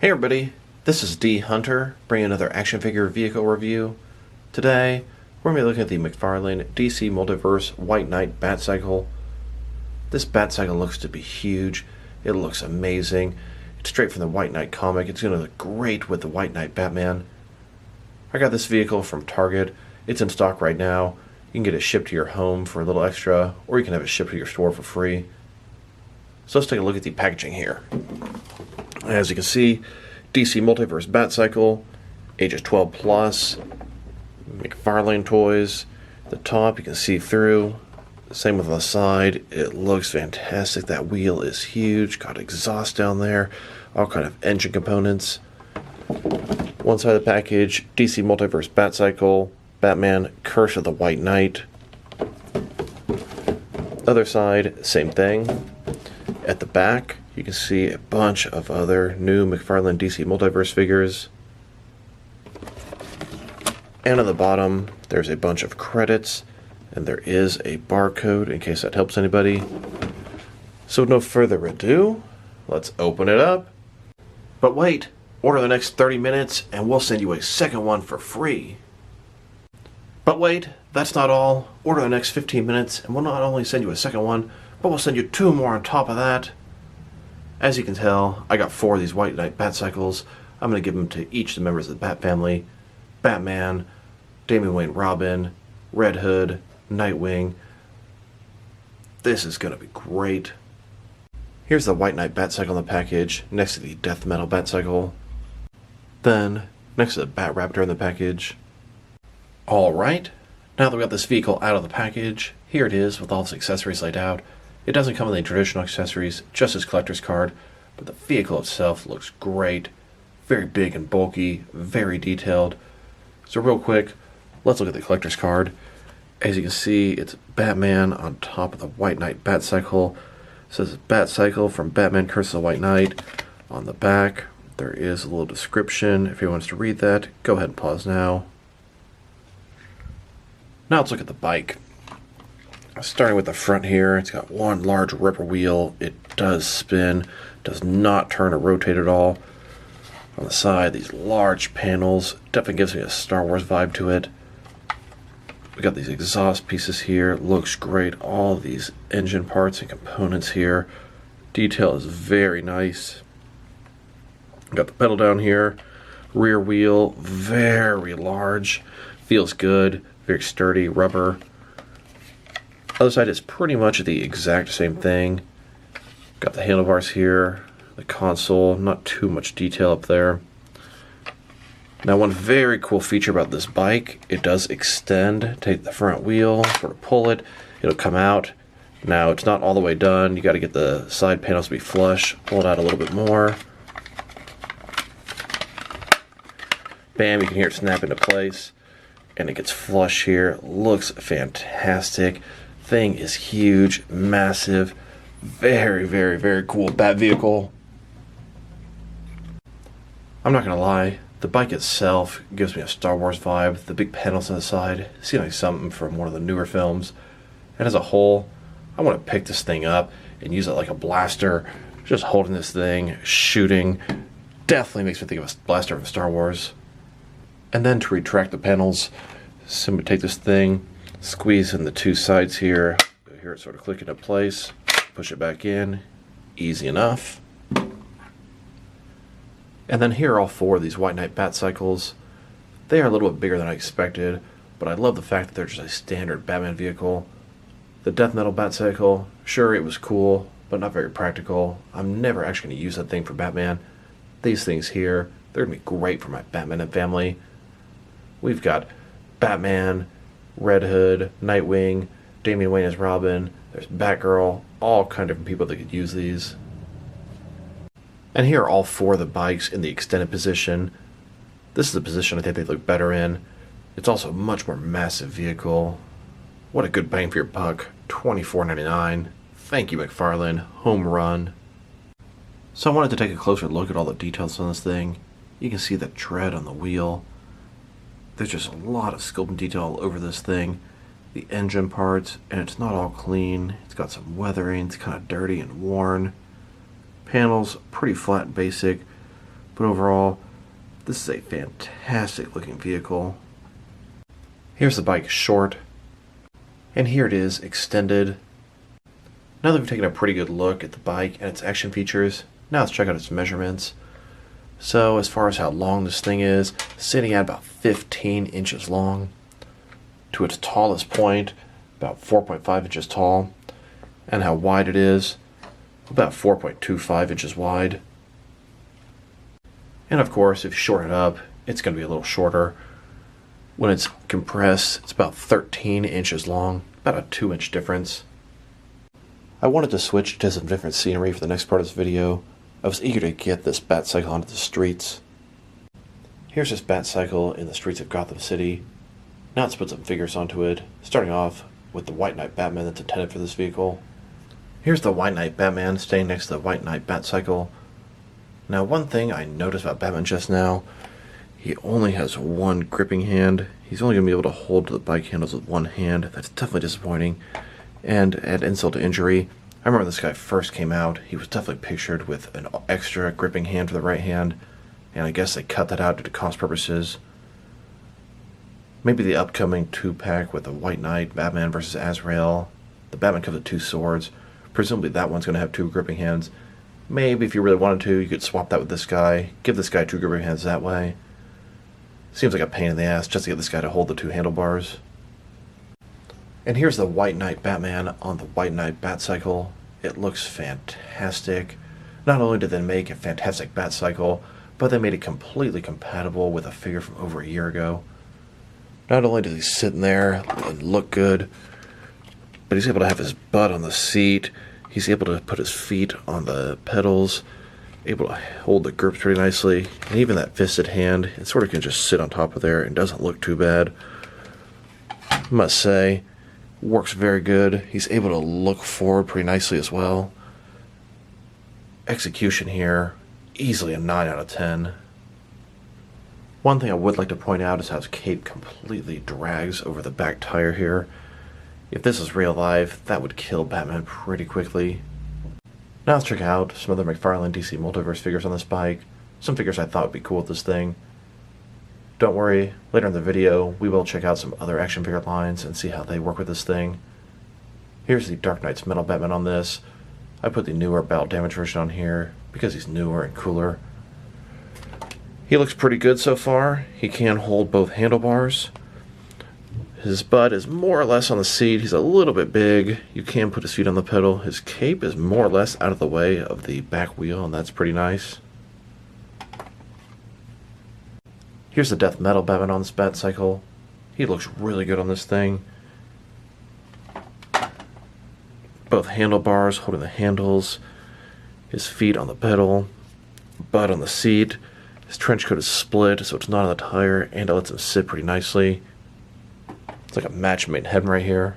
Hey everybody, this is D Hunter, bringing another action figure vehicle review. Today, we're going to be looking at the McFarlane DC Multiverse White Knight Batcycle. This Batcycle looks to be huge. It looks amazing. It's straight from the White Knight comic. It's going to look great with the White Knight Batman. I got this vehicle from Target. It's in stock right now. You can get it shipped to your home for a little extra, or you can have it shipped to your store for free. So let's take a look at the packaging here. As you can see, DC Multiverse Batcycle, ages 12 plus, McFarlane toys. The top you can see through. Same with the side. It looks fantastic. That wheel is huge. Got exhaust down there. All kind of engine components. One side of the package, DC Multiverse Batcycle, Batman, Curse of the White Knight. Other side, same thing. At the back, you can see a bunch of other new McFarlane DC Multiverse figures. And on the bottom, there's a bunch of credits, and there is a barcode in case that helps anybody. So with no further ado, let's open it up. But wait, order the next 30 minutes and we'll send you a second one for free. But wait, that's not all. Order the next 15 minutes and we'll not only send you a second one, but we'll send you 2 more on top of that. As you can tell, I got 4 of these White Knight Batcycles. I'm going to give them to each of the members of the Bat family. Batman, Damian Wayne Robin, Red Hood, Nightwing. This is going to be great. Here's the White Knight Batcycle in the package, next to the Death Metal Batcycle. Then, next to the Bat Raptor in the package. Alright, now that we got this vehicle out of the package, here it is with all its accessories laid out. It doesn't come with any traditional accessories, just this collector's card, but the vehicle itself looks great. Very big and bulky, very detailed. So real quick, let's look at the collector's card. As you can see, it's Batman on top of the White Knight Batcycle. It says Batcycle from Batman Curse of the White Knight. On the back, there is a little description. If anyone wants to read that, go ahead and pause now. Now let's look at the bike. Starting with the front here, it's got one large ripper wheel. It does spin, does not turn or rotate at all. On the side, these large panels, definitely gives me a Star Wars vibe to it. We got these exhaust pieces here, looks great. All of these engine parts and components here. Detail is very nice. Got the pedal down here. Rear wheel, very large. Feels good, very sturdy, rubber. Other side is pretty much the exact same thing. Got the handlebars here, the console, not too much detail up there. Now one very cool feature about this bike, it does extend. Take the front wheel, sort of pull it, it'll come out. Now it's not all the way done, you got to get the side panels to be flush, pull it out a little bit more. Bam, you can hear it snap into place. And it gets flush here, looks fantastic. Thing is huge, massive, very, very, very cool Bat vehicle. I'm not gonna lie, the bike itself gives me a Star Wars vibe. The big panels on the side seem like something from one of the newer films. And as a whole, I want to pick this thing up and use it like a blaster. Just holding this thing, shooting, definitely makes me think of a blaster from Star Wars. And then to retract the panels, simply take this thing, squeeze in the 2 sides here, hear it sort of click into place, push it back in, easy enough. And then here are all 4 of these White Knight Batcycles. They are a little bit bigger than I expected, but I love the fact that they're just a standard Batman vehicle. The Death Metal Batcycle, sure it was cool, but not very practical. I'm never actually going to use that thing for Batman. These things here, they're going to be great for my Batman and family. We've got Batman, Red Hood, Nightwing, Damian Wayne as Robin, there's Batgirl, all kind of different people that could use these. And here are all 4 of the bikes in the extended position. This is the position I think they look better in. It's also a much more massive vehicle. What a good bang for your buck, $24.99. Thank you, McFarlane, home run. So I wanted to take a closer look at all the details on this thing. You can see the tread on the wheel. There's just a lot of sculpt and detail all over this thing. The engine parts, and it's not all clean. It's got some weathering, it's kind of dirty and worn. Panels, pretty flat and basic. But overall, this is a fantastic looking vehicle. Here's the bike short, and here it is extended. Now that we've taken a pretty good look at the bike and its action features, now let's check out its measurements. So as far as how long this thing is, sitting at about 15 inches long. To its tallest point, about 4.5 inches tall. And how wide it is, about 4.25 inches wide. And of course, if you shorten it up, it's going to be a little shorter. When it's compressed, it's about 13 inches long, about a 2-inch difference. I wanted to switch to some different scenery for the next part of this video. I was eager to get this Batcycle onto the streets. Here's this Batcycle in the streets of Gotham City. Now let's put some figures onto it, starting off with the White Knight Batman that's intended for this vehicle. Here's the White Knight Batman staying next to the White Knight Batcycle. Now one thing I noticed about Batman just now, he only has one gripping hand. He's only going to be able to hold the bike handles with one hand. That's definitely disappointing. And add insult to injury, I remember when this guy first came out, he was definitely pictured with an extra gripping hand for the right hand, and I guess they cut that out due to cost purposes. Maybe the upcoming 2-pack with the White Knight, Batman versus Azrael. The Batman comes with 2 swords. Presumably that one's going to have 2 gripping hands. Maybe if you really wanted to, you could swap that with this guy. Give this guy 2 gripping hands that way. Seems like a pain in the ass just to get this guy to hold the 2 handlebars. And here's the White Knight Batman on the White Knight Batcycle. It looks fantastic. Not only did they make a fantastic Batcycle, but they made it completely compatible with a figure from over a year ago. Not only does he sit in there and look good, but he's able to have his butt on the seat. He's able to put his feet on the pedals, able to hold the grips pretty nicely, and even that fisted hand, it sort of can just sit on top of there and doesn't look too bad. I must say, works very good. He's able to look forward pretty nicely as well. Execution here, easily a 9 out of 10. One thing I would like to point out is how his cape completely drags over the back tire here. If this is real life, that would kill Batman pretty quickly. Now let's check out some other McFarlane DC Multiverse figures on this bike. Some figures I thought would be cool with this thing. Don't worry, later in the video we will check out some other action figure lines and see how they work with this thing. Here's the Dark Knight's Metal Batman on this. I put the newer battle damage version on here because he's newer and cooler. He looks pretty good so far. He can hold both handlebars. His butt is more or less on the seat. He's a little bit big. You can put his feet on the pedal. His cape is more or less out of the way of the back wheel, and that's pretty nice. Here's the Death Metal Batman on this Batcycle. He looks really good on this thing. Both handlebars holding the handles, his feet on the pedal, butt on the seat. His trench coat is split so it's not on the tire, and it lets him sit pretty nicely. It's like a match made in heaven right here.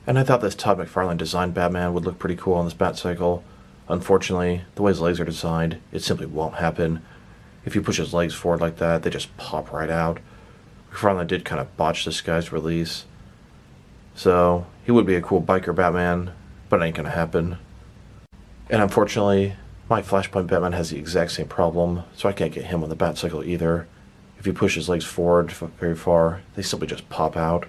And I thought this Todd McFarlane designed Batman would look pretty cool on this Batcycle. Unfortunately, the way his legs are designed, it simply won't happen. If you push his legs forward like that, they just pop right out. McFarlane did kind of botch this guy's release. So, he would be a cool biker Batman, but it ain't gonna happen. And unfortunately, my Flashpoint Batman has the exact same problem, so I can't get him on the Batcycle either. If you push his legs forward very far, they simply just pop out.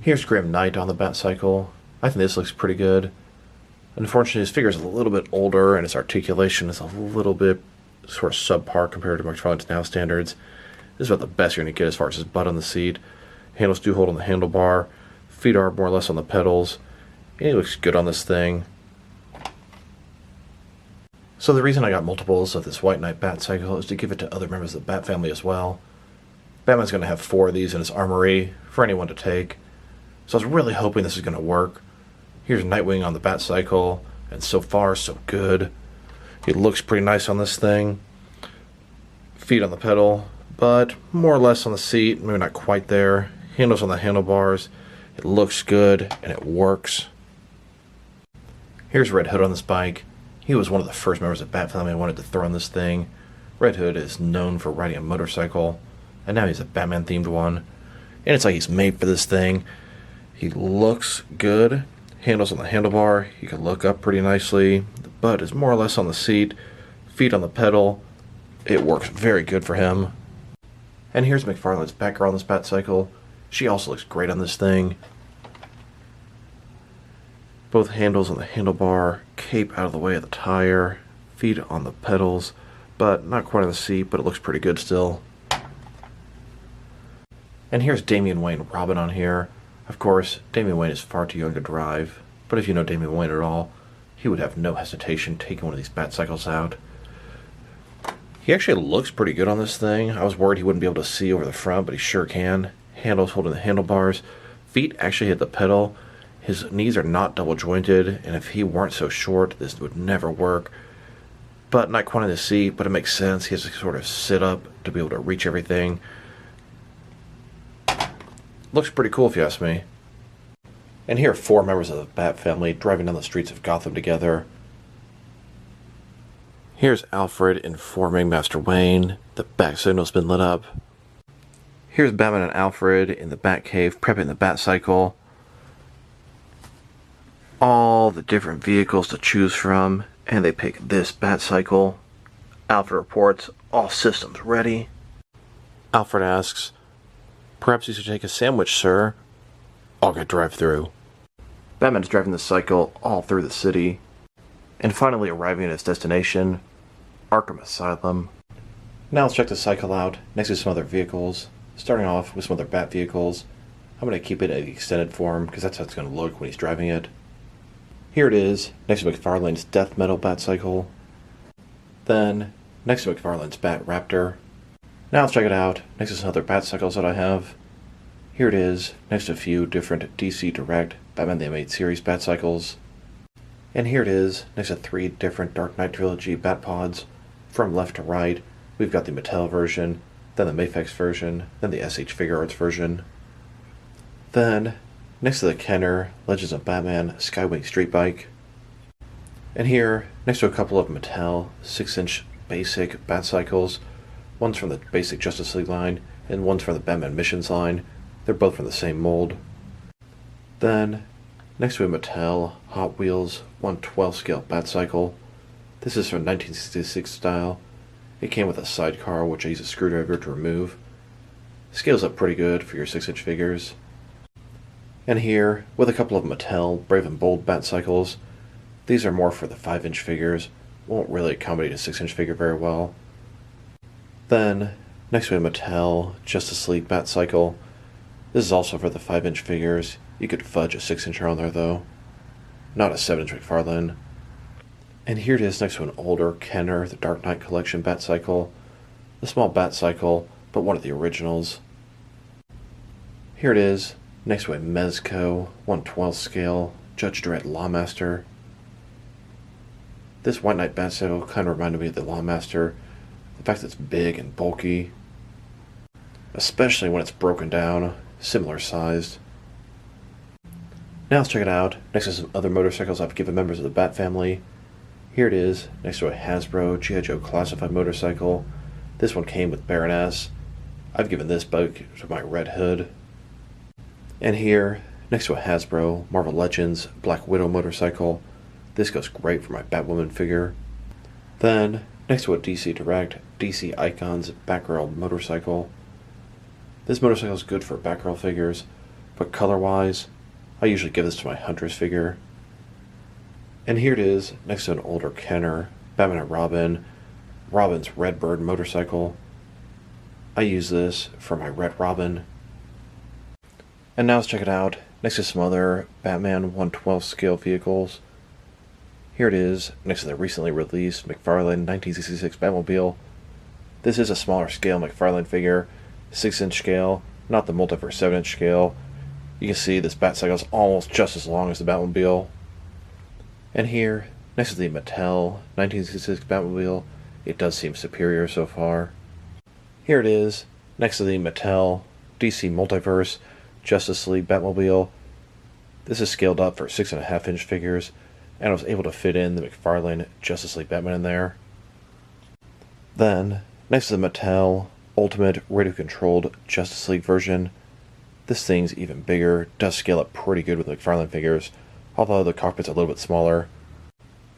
Here's Grim Knight on the Batcycle. I think this looks pretty good. Unfortunately, his figure is a little bit older, and his articulation is a little bit sort of subpar compared to McFarlane's now standards. This is about the best you're going to get as far as his butt on the seat. Handles do hold on the handlebar. Feet are more or less on the pedals. And he looks good on this thing. So the reason I got multiples of this White Knight Batcycle is to give it to other members of the Bat family as well. Batman's going to have 4 of these in his armory for anyone to take. So I was really hoping this is going to work. Here's Nightwing on the Batcycle, and so far so good. He looks pretty nice on this thing. Feet on the pedal, but more or less on the seat, maybe not quite there. Handles on the handlebars. It looks good, and it works. Here's Red Hood on this bike. He was one of the first members of Bat Family I wanted to throw on this thing. Red Hood is known for riding a motorcycle, and now he's a Batman-themed one. And it's like he's made for this thing. He looks good. Handles on the handlebar. He can look up pretty nicely. The butt is more or less on the seat. feet on the pedal. It works very good for him. And here's McFarlane's Batgirl on this Batcycle. She also looks great on this thing. Both handles on the handlebar, cape out of the way of the tire, feet on the pedals, but not quite on the seat, but it looks pretty good still. And here's Damian Wayne Robin on here. Of course, Damian Wayne is far too young to drive, but if you know Damian Wayne at all, he would have no hesitation taking one of these Batcycles out. He actually looks pretty good on this thing. I was worried he wouldn't be able to see over the front, but he sure can. Handles holding the handlebars. Feet actually hit the pedal. His knees are not double jointed, and if he weren't so short, this would never work. But not quite on the seat, but it makes sense. He has to sort of sit up to be able to reach everything. Looks pretty cool if you ask me. And here are 4 members of the Bat family driving down the streets of Gotham together. Here's Alfred informing Master Wayne. The Bat signal's been lit up. Here's Batman and Alfred in the Batcave prepping the Batcycle. All the different vehicles to choose from, and they pick this Batcycle. Alfred reports, all systems ready. Alfred asks, "Perhaps you should take a sandwich, sir." "I'll get drive-through." Batman's driving the cycle all through the city, and finally arriving at its destination, Arkham Asylum. Now let's check the cycle out next to some other vehicles, starting off with some other Bat vehicles. I'm going to keep it in the extended form because that's how it's going to look when he's driving it. Here it is, next to McFarlane's Death Metal Batcycle. Then, next to McFarlane's Bat Raptor. Now let's check it out next to some other Batcycles that I have. Here it is, next to a few different DC Direct Batman the Animated Series Batcycles. And here it is, next to 3 different Dark Knight Trilogy Batpods. From left to right, we've got the Mattel version, then the Mafex version, then the SH Figure Arts version. Then, next to the Kenner Legends of Batman Skywing Street Bike. And here, next to a couple of Mattel 6-inch basic Batcycles. One's from the basic Justice League line, and one's from the Batman Missions line. They're both from the same mold. Then, next to a Mattel Hot Wheels 1/12 scale Batcycle. This is from 1966 style. It came with a sidecar, which I use a screwdriver to remove. Scales up pretty good for your 6-inch figures. And here, with a couple of Mattel Brave and Bold Batcycles. These are more for the 5-inch figures. Won't really accommodate a 6-inch figure very well. Then, next to a Mattel Justice League Batcycle. This is also for the 5-inch figures. You could fudge a 6-incher on there though. Not a 7-inch McFarlane. And here it is next to an older Kenner, the Dark Knight Collection Batcycle. The small Batcycle, but one of the originals. Here it is, next to a Mezco 1/12 scale Judge Dredd Lawmaster. This White Knight Batcycle kind of reminded me of the Lawmaster. The fact that it's big and bulky. Especially when it's broken down, similar sized. Now let's check it out next to some other motorcycles I've given members of the Bat family. Here it is, next to a Hasbro G.I. Joe Classified motorcycle. This one came with Baroness. I've given this bike to my Red Hood. And here, next to a Hasbro Marvel Legends Black Widow motorcycle. This goes great for my Batwoman figure. Then, next to a DC Direct DC Icons Batgirl motorcycle. This motorcycle is good for Batgirl figures, but color-wise, I usually give this to my Huntress figure. And here it is, next to an older Kenner, Batman and Robin, Robin's Redbird motorcycle. I use this for my Red Robin. And now let's check it out, next to some other Batman 1/12 scale vehicles. Here it is, next to the recently released McFarlane 1966 Batmobile. This is a smaller scale McFarlane figure, 6-inch scale, not the Multiverse 7-inch scale. You can see this Batcycle is almost just as long as the Batmobile. And here, next to the Mattel 1966 Batmobile, it does seem superior so far. Here it is, next to the Mattel DC Multiverse Justice League Batmobile. This is scaled up for 6.5-inch figures, and I was able to fit in the McFarlane Justice League Batman in there. Then, next to the Mattel Ultimate Radio-Controlled Justice League version, this thing's even bigger, does scale up pretty good with the McFarlane figures, although the cockpit's a little bit smaller.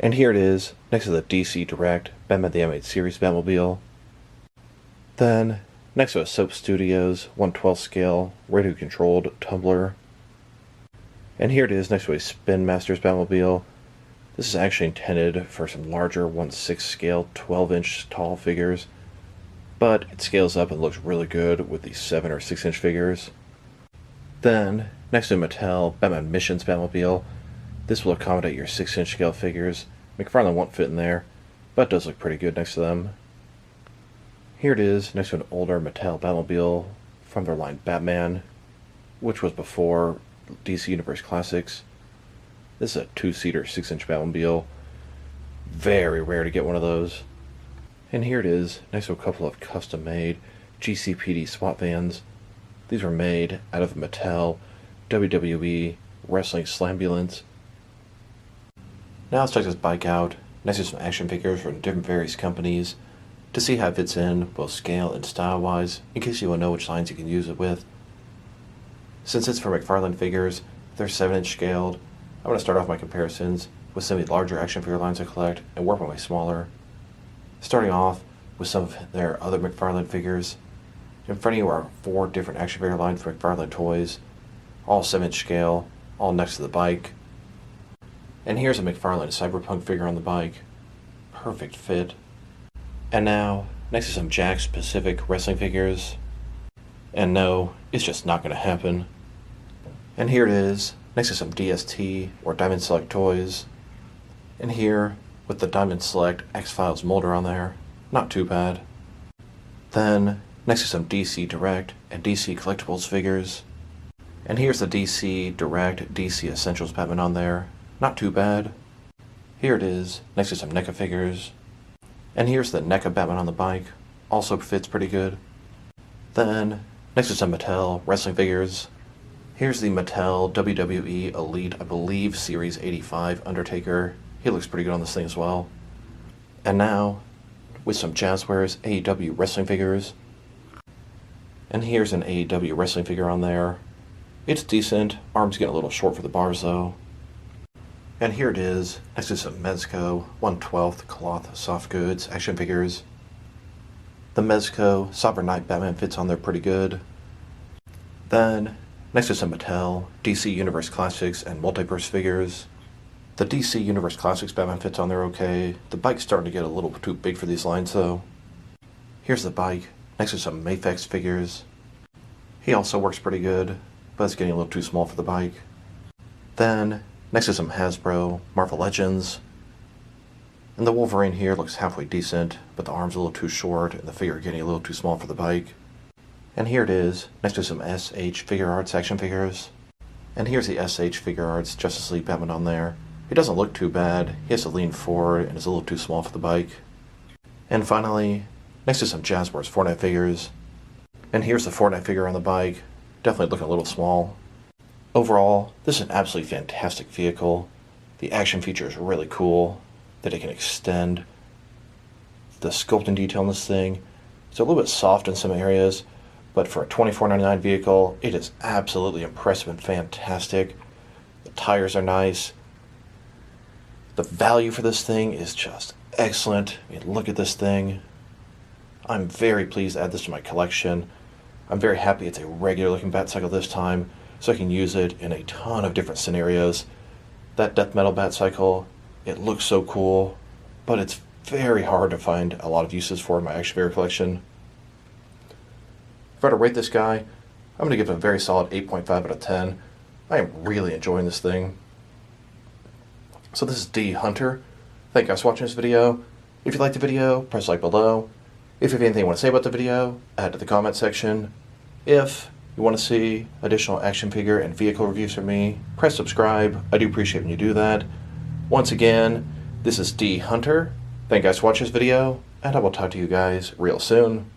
And here it is, next to the DC Direct Batman the Animated Series Batmobile. Then, next to a Soap Studios 1/12 scale radio-controlled tumbler. And here it is next to a Spin Masters Batmobile. This is actually intended for some larger 1/6 scale 12-inch tall figures, but it scales up and looks really good with these 7 or 6-inch figures. Then, next to Mattel Batman Missions Batmobile, this will accommodate your 6-inch scale figures. McFarlane won't fit in there, but it does look pretty good next to them. Here it is next to an older Mattel Batmobile from their line Batman, which was before DC Universe Classics. This is a 2-seater 6-inch Batmobile. Very rare to get one of those. And here it is next to a couple of custom-made GCPD SWAT vans. These were made out of Mattel WWE Wrestling Slambulance. Now let's check this bike out next to some action figures from different various companies to see how it fits in both scale and style-wise, in case you want to know which lines you can use it with. Since it's for McFarlane figures, they're 7-inch scaled. I'm going to start off my comparisons with some of the larger action figure lines I collect and work my way smaller. Starting off with some of their other McFarlane figures. In front of you are 4 different action figure lines for McFarlane toys, all 7-inch scale, all next to the bike. And here's a McFarlane Cyberpunk figure on the bike. Perfect fit. And now, next to some Jakks Pacific wrestling figures. And no, it's just not going to happen. And here it is, next to some DST or Diamond Select toys. And here, with the Diamond Select X-Files molder on there. Not too bad. Then, next to some DC Direct and DC Collectibles figures. And here's the DC Direct DC Essentials Batman on there. Not too bad. Here it is, next to some NECA figures. And here's the NECA Batman on the bike. Also fits pretty good. Then, next to some Mattel wrestling figures. Here's the Mattel WWE Elite, I believe, Series 85 Undertaker. He looks pretty good on this thing as well. And now, with some Jazzwares AEW wrestling figures. And here's an AEW wrestling figure on there. It's decent. Arms get a little short for the bars though. And here it is, next to some Mezco 1/12 cloth soft goods action figures. The Mezco Sovereign Knight Batman fits on there pretty good. Then, next to some Mattel DC Universe Classics and Multiverse figures. The DC Universe Classics Batman fits on there okay. The bike's starting to get a little too big for these lines though. Here's the bike, next to some Mafex figures. He also works pretty good, but it's getting a little too small for the bike. Then, next to some Hasbro Marvel Legends. And the Wolverine here looks halfway decent, but the arm's a little too short and the figure getting a little too small for the bike. And here it is, next to some SH Figure Arts action figures. And here's the SH Figure Arts Justice League Batman on there. He doesn't look too bad, he has to lean forward and is a little too small for the bike. And finally, next to some Jazzwares Fortnite figures. And here's the Fortnite figure on the bike, definitely looking a little small. Overall, this is an absolutely fantastic vehicle. The action feature is really cool, that it can extend. The sculpting detail on this thing, it's a little bit soft in some areas, but for a $24.99 vehicle, it is absolutely impressive and fantastic. The tires are nice. The value for this thing is just excellent. I mean, look at this thing. I'm very pleased to add this to my collection. I'm very happy it's a regular looking Batcycle this time, so I can use it in a ton of different scenarios. That Death Metal Batcycle, it looks so cool, but it's very hard to find a lot of uses for in my action figure collection. If I were to rate this guy, I'm going to give it a very solid 8.5 out of 10. I am really enjoying this thing. So this is D Hunter. Thank you guys for watching this video. If you liked the video, press like below. If you have anything you want to say about the video, add to the comment section. If you want to see additional action figure and vehicle reviews from me, press subscribe. I do appreciate when you do that. Once again, this is D Hunter. Thank you guys for watching this video, and I will talk to you guys real soon.